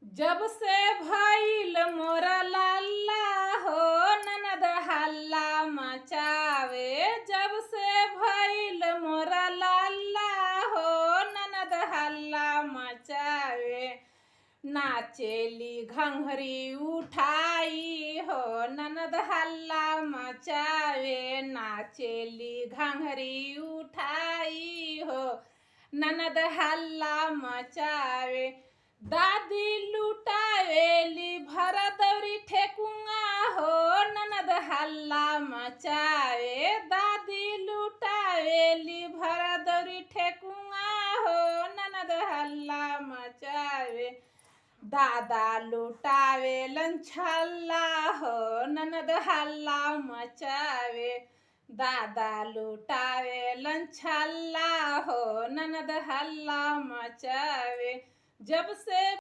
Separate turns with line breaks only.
जब से भइल मोरा लल्ला हो ननद हल्ला मचावे। जब से भइल मोरा लल्ला हो ननद हल्ला मचावे। नाचेली घंघरी उठाई हो ननद हल्ला मचावे। नाचेली घंघरी उठाई हो ननद हल्ला मचावे। दादी लुटावेली भर दौरी ठेकुआ हो ननद हल्ला मचावे। दादी लुटावेली भर दौरी ठेकुआ हो ननद हल्ला मचावे। दादा लुटावेलन छल्ला हो ननद हल्ला मचावे। दादा लुटावेलन छल्ला हो ननद हल्ला मचावे। जब से